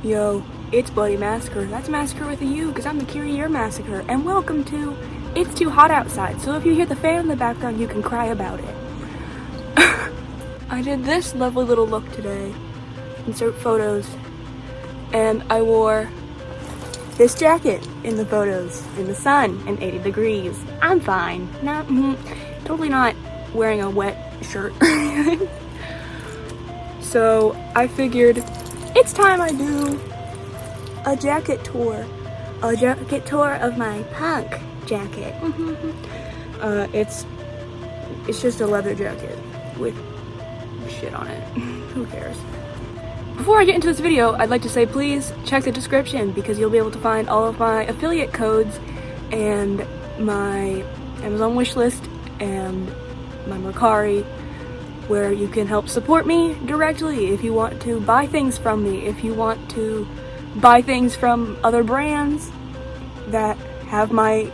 Yo, it's BloodyMassacure. That's Massacre with a U, because I'm the cure to your massacre. And welcome to It's Too Hot Outside. So if you hear the fan in the background, you can cry about it. I did this lovely little look today. Insert photos. And I wore this jacket in the photos, in the sun, and 80 degrees. I'm fine. Not, totally not wearing a wet shirt. So I figured it's time I do a jacket tour. A jacket tour of my punk jacket. It's just a leather jacket with shit on it. Who cares? Before I get into this video, I'd like to say please check the description because you'll be able to find all of my affiliate codes and my Amazon wishlist and my MARCARI, where you can help support me directly if you want to buy things from me, if you want to buy things from other brands that have my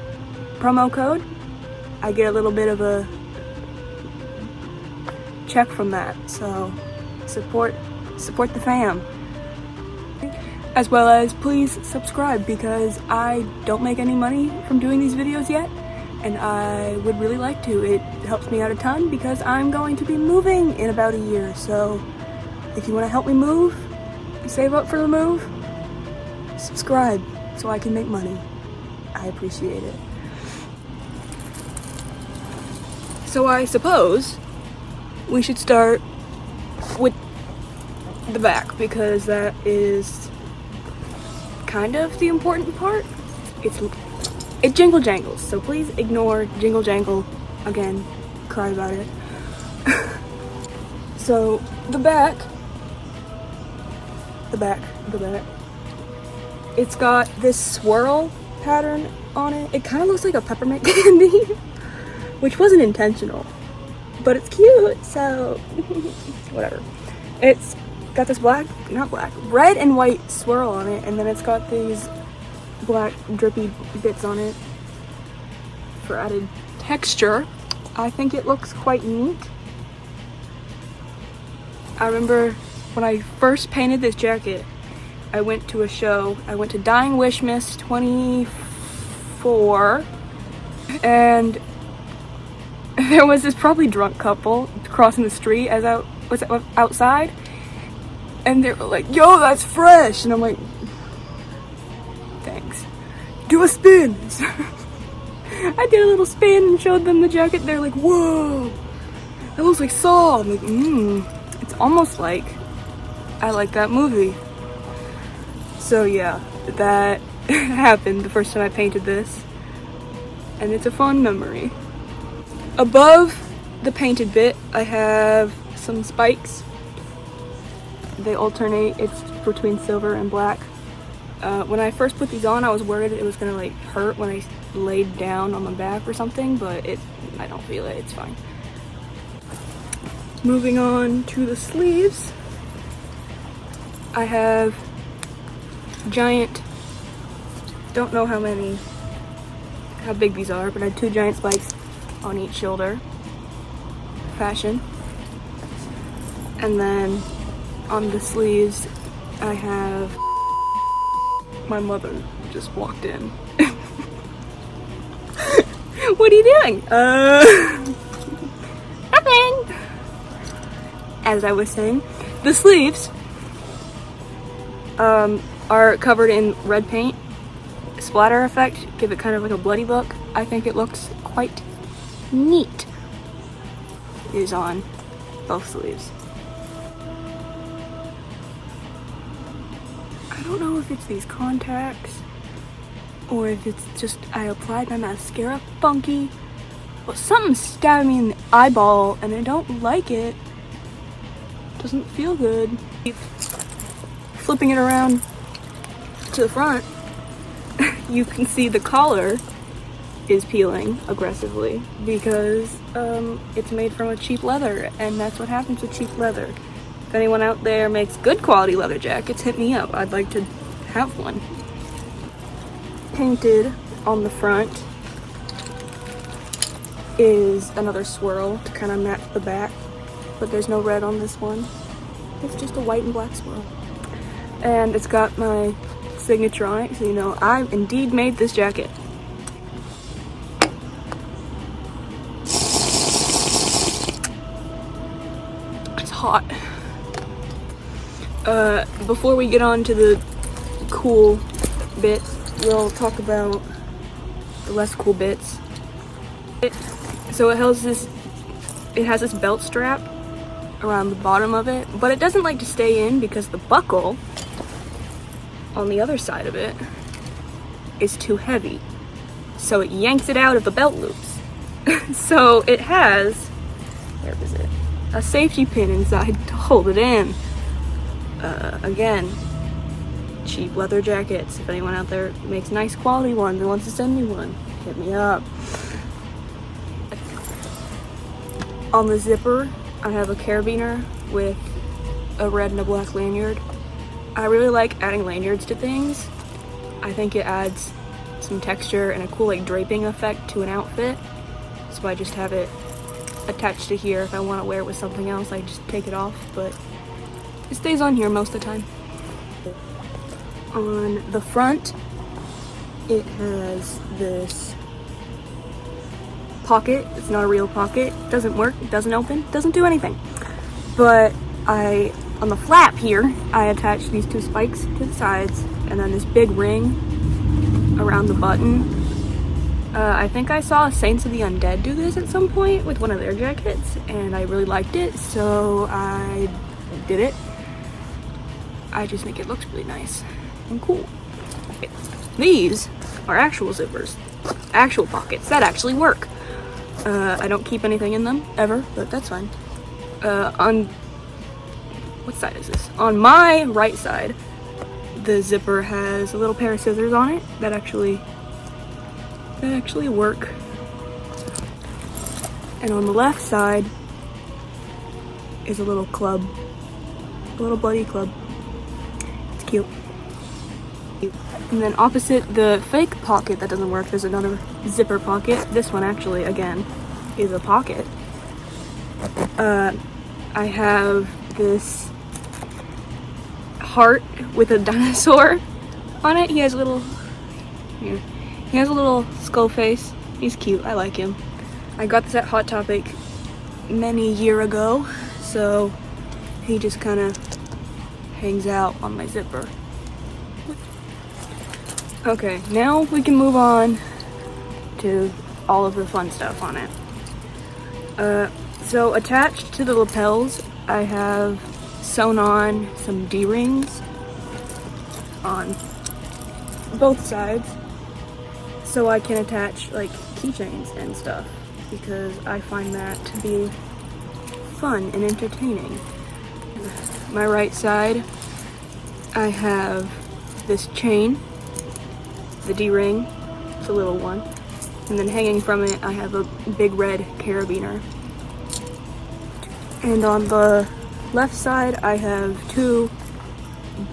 promo code. I get a little bit of a check from that, so support the fam. As well as please subscribe because I don't make any money from doing these videos yet, and I would really like to. It helps me out a ton because I'm going to be moving in about a year, so if you want to help me move, save up for the move, subscribe so I can make money. I appreciate it. So I suppose we should start with the back because that is kind of the important part. It jingle jangles, so please ignore jingle jangle. Again, cry about it. So the back, it's got this swirl pattern on it. It kind of looks like a peppermint candy, which wasn't intentional, but it's cute, so whatever. It's got this red and white swirl on it, and then it's got these black drippy bits on it for added texture. I think it looks quite neat. I remember when I first painted this jacket, I went to a show. I went to Dying Wishmas 24, and there was this probably drunk couple crossing the street as I was outside, and they were like, "Yo, that's fresh," and I'm like, "Thanks. Do a spin." I did a little spin and showed them the jacket. They're like, "Whoa, that looks like Saw." I'm like, it's almost like I like that movie. So yeah, that happened the first time I painted this, and it's a fond memory. Above the painted bit, I have some spikes. They alternate. It's between silver and black. When I first put these on, I was worried it was gonna like hurt when I laid down on my back or something, but I don't feel it. It's fine. Moving on to the sleeves, I have giant, don't know how big these are, but I had 2 giant spikes on each shoulder. Fashion. And then on the sleeves, I have, my mother just walked in. What are you doing? Nothing. As I was saying, the sleeves are covered in red paint. Splatter effect, give it kind of like a bloody look. I think it looks quite neat. It is on both sleeves. I don't know if it's these contacts or if it's just I applied my mascara funky, but something stabbed me in the eyeball and I don't like it. Doesn't feel good. Flipping it around to the front, you can see the collar is peeling aggressively because it's made from a cheap leather, and that's what happens with cheap leather. If anyone out there makes good quality leather jackets, hit me up. I'd like to have one. Painted on the front is another swirl to kind of match the back, but there's no red on this one. It's just a white and black swirl. And it's got my signature on it, so you know I indeed made this jacket. It's hot. Before we get on to the cool bits, we'll talk about the less cool bits. So it has this belt strap around the bottom of it, but it doesn't like to stay in because the buckle on the other side of it is too heavy. So it yanks it out of the belt loops. So it has, where is it? A safety pin inside to hold it in. Again, cheap leather jackets. If anyone out there makes nice quality ones and wants to send me one, hit me up. On the zipper, I have a carabiner with a red and a black lanyard. I really like adding lanyards to things. I think it adds some texture and a cool like draping effect to an outfit. So I just have it attached to here. If I want to wear it with something else, I just take it off, but it stays on here most of the time. On the front, it has this pocket. It's not a real pocket. It doesn't work, it doesn't open, it doesn't do anything. But on the flap here, I attach these two spikes to the sides and then this big ring around the button. I think I saw Saints of the Undead do this at some point with one of their jackets, and I really liked it, so I did it. I just think it looks really nice and cool. These are actual zippers, actual pockets that actually work. I don't keep anything in them ever, but that's fine. On what side is this? On my right side, the zipper has a little pair of scissors on it that actually work. And on the left side is a little club, a little bloody club. It's cute. And then opposite the fake pocket that doesn't work, there's another zipper pocket. This one actually, again, is a pocket. I have this heart with a dinosaur on it. He has a little, here. He has a little skull face. He's cute, I like him. I got this at Hot Topic many years ago, so he just kind of hangs out on my zipper. Okay, now we can move on to all of the fun stuff on it. So attached to the lapels, I have sewn on some D-rings on both sides, so I can attach like keychains and stuff, because I find that to be fun and entertaining. My right side, I have this chain, the D-ring, it's a little one, and then hanging from it I have a big red carabiner. And on the left side I have two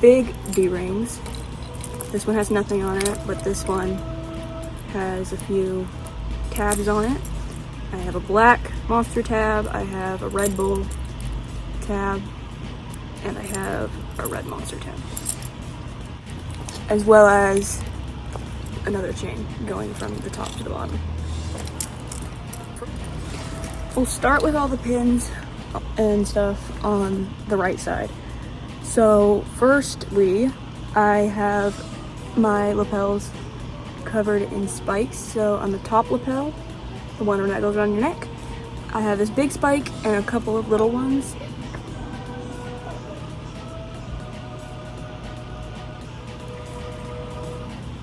big D-rings. This one has nothing on it, but this one has a few tabs on it. I have a black monster tab, I have a Red Bull tab, and I have a red monster tab, as well as another chain going from the top to the bottom. We'll start with all the pins and stuff on the right side. So firstly, I have my lapels covered in spikes. So on the top lapel, the one that goes around your neck, I have this big spike and a couple of little ones.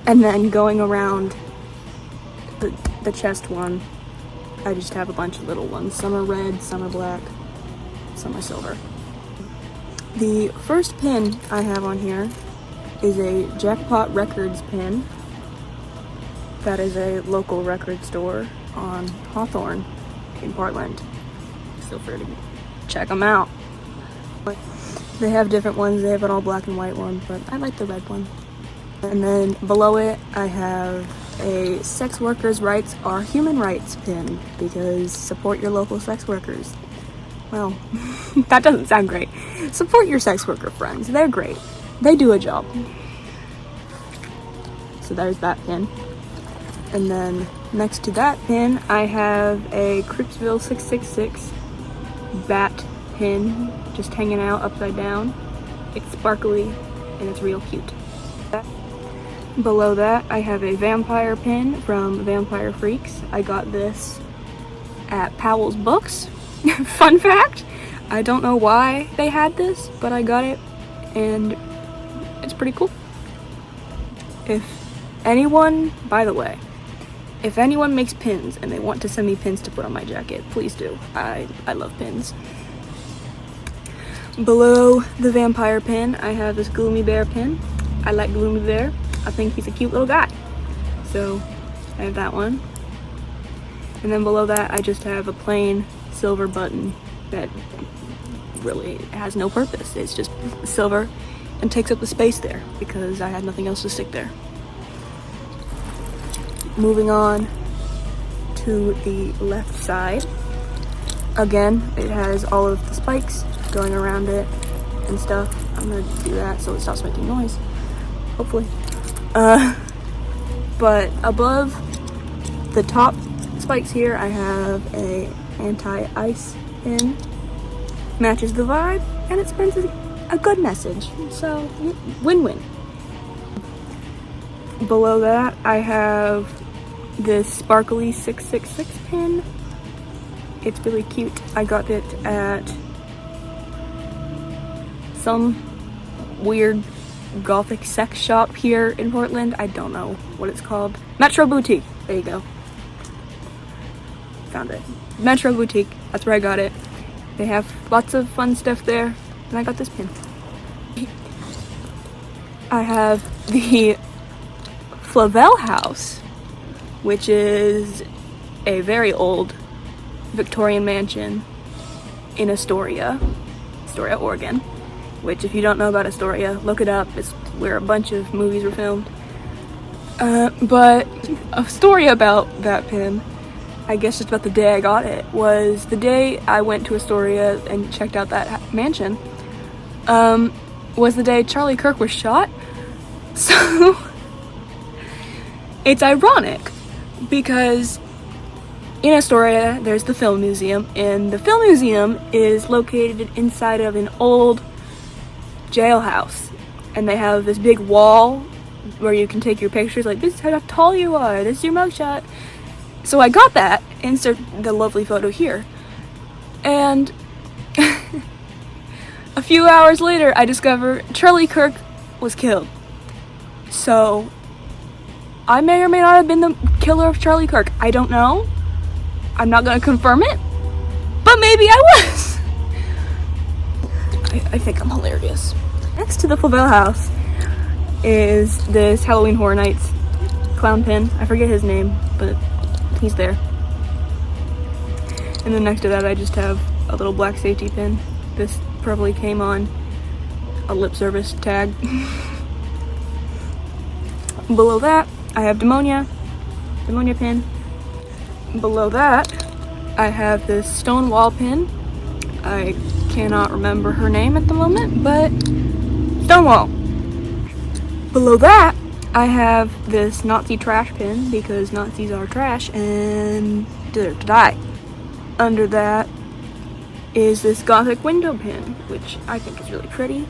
And then going around the chest one, I just have a bunch of little ones. Some are red, some are black, some are silver. The first pin I have on here is a Jackpot Records pin. That is a local record store on Hawthorne in Portland. Feel free to check them out. They have different ones. They have an all black and white one, but I like the red one. And then below it, I have a sex workers' rights are human rights pin, because support your local sex workers. Well, that doesn't sound great. Support your sex worker friends. They're great. they do a job. So there's that pin. And then next to that pin, I have a Cripsville 666 bat pin just hanging out upside down. It's sparkly and it's real cute. Below that, I have a vampire pin from Vampire Freaks. I got this at Powell's Books. Fun fact, I don't know why they had this, but I got it and it's pretty cool. If anyone, by the way, if anyone makes pins and they want to send me pins to put on my jacket, please do. I love pins. Below the vampire pin, I have this Gloomy Bear pin. I like Gloomy Bear. I think he's a cute little guy. So I have that one. And then below that, I just have a plain silver button that really has no purpose. It's just silver and takes up the space there because I had nothing else to stick there. Moving on to the left side. Again, it has all of the spikes going around it and stuff. I'm gonna do that so it stops making noise, hopefully. But above the top spikes here, I have a anti-ice pin. Matches the vibe and it sends a good message. So win-win. Below that, I have this sparkly 666 pin. It's really cute. I got it at some weird gothic sex shop here in Portland. I don't know what it's called. Metro Boutique. There you go. Found it. Metro Boutique. That's where I got it. They have lots of fun stuff there. And I got this pin. I have the Flavel House, which is a very old Victorian mansion in Astoria, Oregon. Which, if you don't know about Astoria, look it up. It's where a bunch of movies were filmed. But a story about that pin, I guess just about the day I got it, was the day I went to Astoria and checked out that mansion, was the day Charlie Kirk was shot. So, it's ironic, because in Astoria, there's the film museum, and the film museum is located inside of an old jailhouse, and they have this big wall where you can take your pictures, like, this is how tall you are, this is your mugshot. So I got that, insert the lovely photo here, and a few hours later I discover Charlie Kirk was killed. So I may or may not have been the killer of Charlie Kirk. I don't know. I'm not gonna confirm it, but maybe I was. I think I'm hilarious. Next to the Flavel House is this Halloween Horror Nights clown pin. I forget his name, but he's there. And then next to that, I just have a little black safety pin. This probably came on a lip service tag. Below that, I have Demonia pin. Below that, I have this stone wall pin. I cannot remember her name at the moment, but Stonewall. Below that, I have this Nazi trash pin because Nazis are trash and deserve to die. Under that is this gothic window pin, which I think is really pretty.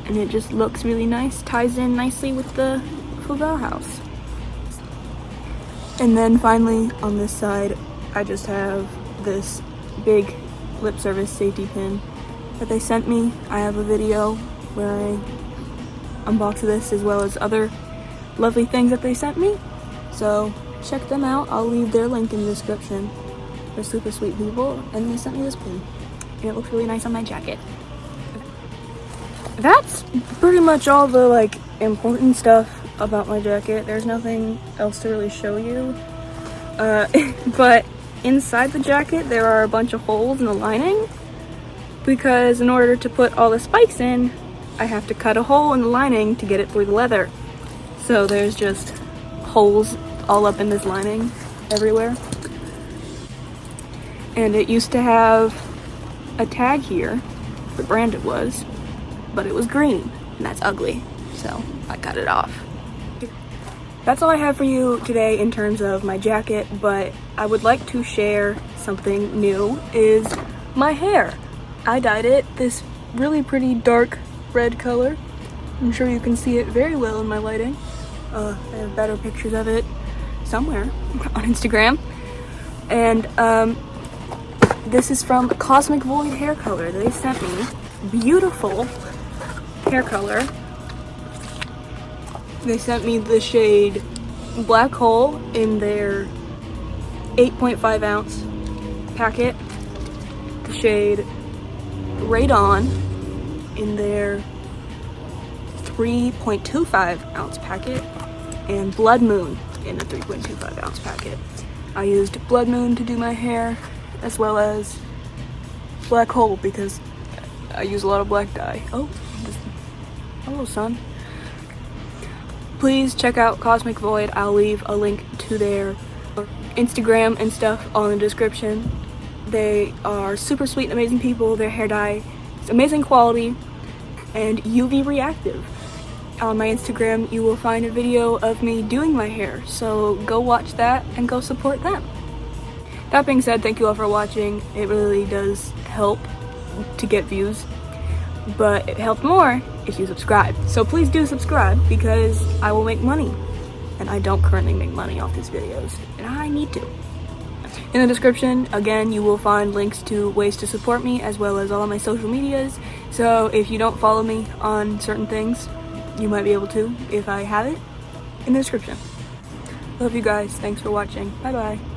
And it just looks really nice, ties in nicely with the Flavel House. And then finally, on this side, I just have this big lip service safety pin that they sent me. I have a video where I unbox this as well as other lovely things that they sent me. So check them out. I'll leave their link in the description. They're super sweet people, and they sent me this pin. And it looks really nice on my jacket. That's pretty much all the like important stuff about my jacket. There's nothing else to really show you. But inside the jacket there are a bunch of holes in the lining, because in order to put all the spikes in, I have to cut a hole in the lining to get it through the leather. So there's just holes all up in this lining everywhere. And it used to have a tag here, the brand it was, but it was green, and that's ugly, so I cut it off. That's all I have for you today in terms of my jacket, but I would like to share something new, is my hair. I dyed it this really pretty dark red color. I'm sure you can see it very well in my lighting. I have better pictures of it somewhere on Instagram. And this is from Cosmic Void Hair Color. They sent me beautiful hair color. They sent me the shade Black Hole in their 8.5 ounce packet, the shade Radon in their 3.25 ounce packet, and Blood Moon in a 3.25 ounce packet. I used Blood Moon to do my hair, as well as Black Hole because I use a lot of black dye. Oh, hello, son. Please check out Cosmic Void. I'll leave a link to their Instagram and stuff on the description. They are super sweet and amazing people. Their hair dye is amazing quality and UV reactive. On my Instagram, you will find a video of me doing my hair, so go watch that and go support them. That being said, thank you all for watching. It really does help to get views, but it helps more if you subscribe. So please do subscribe because I will make money, and I don't currently make money off these videos, and I need to. In the description, again, you will find links to ways to support me as well as all of my social medias. So if you don't follow me on certain things, you might be able to if I have it in the description. Love you guys. Thanks for watching. Bye bye.